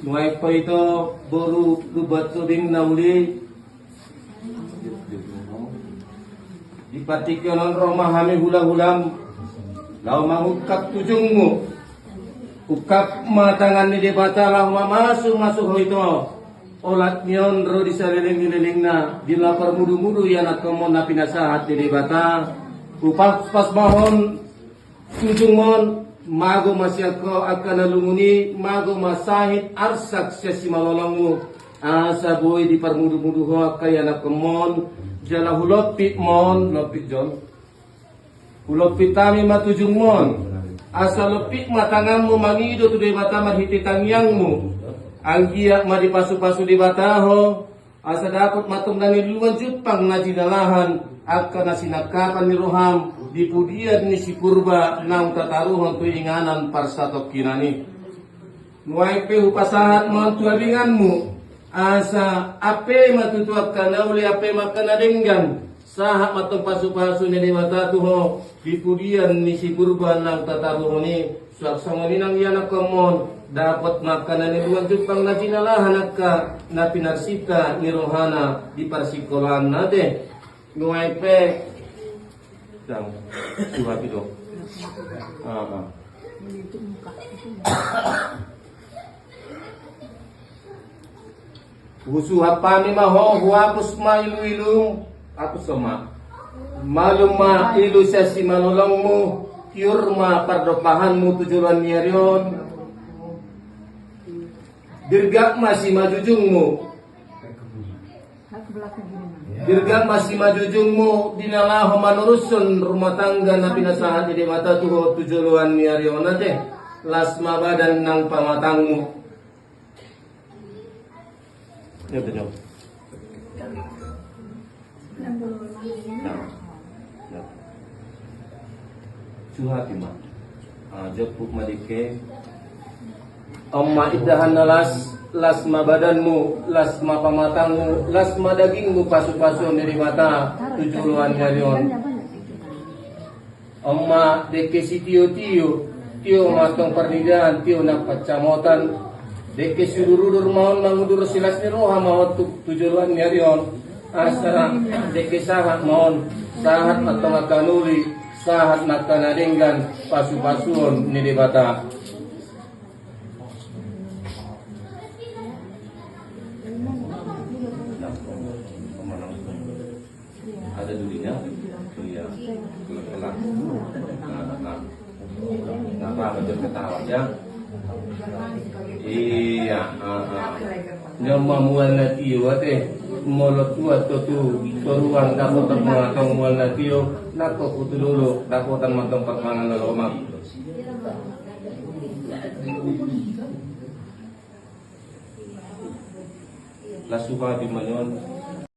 Nuai pa ito baru lubat suding nauli di patikyonon Roma hami hula-hulam lau mangukap tujungmu ukap matangan ni debata lau masuk ito olat nyon ro di saliling na di lapar mudu-mudu yana kemon na pinasahat di debata upas pas mahon tujung mon mago masyako akan nalunguni mago masahit arsak siya si malolongmu asa boy di parmudu-mudu ho kaya na kemon jala hulopit mon lopit jon hulopit tami matujung mon asa lopit matanganmu mangido tu di bata marhiti tangyangmu anggiak madi pasu-pasu di bata ho asa dapat matung dani luan Jepang na dinalahan akan nasinakapan ni roham di pudian ni si purba nang tataruhon tu inganan parsatok kinani nuai pe upasahat mon tuabinganmu asa ape matutuak kana uli ape makana denggan sahat matong pasu-pasu ni dewata tuho di pudian ni si purba nang tataruhon ni suaksama ninang yana komon dapat makanan ni luan Jepang na dinalahan akka na pinarsika ni rohana di parsikolan na de nuai pe dang suha pito Husu hapani maho huapus ma ilu apa sama maluma ilu sasi manolongmu kiurma pardopahanmu tujuan niarion dirgak masih majujungmu dirgak masih majujungmu dinalah manurusun rumah tangga na pinasahat di mata tuho tujuan niarion teh lasma badan nang pamatangmu ya betul. Suhati ma, jepuk madike. Amma idahan lasma badanmu, lasma pamatangmu, lasma dagingmu pasu-pasu dari mata tujuan nyarion. Amma deke si tio matong pernidan, tio nak pacamotan. Deke sururudur maon mangudur silas ni roha maon tujuan nyarion. Asara deke sahat maon, sahat matong akanuli, sahat makanadenggan pasu-pasuon ni debata. Ada durinya, iya, kelak, ngapa macam ketawa ya? Iya, nyama mual natio ate, molot tuat tu ruang dapat mengatong mual natio, nako kutu dulu dapotan matong permangan lolomak. Lasuka di manyon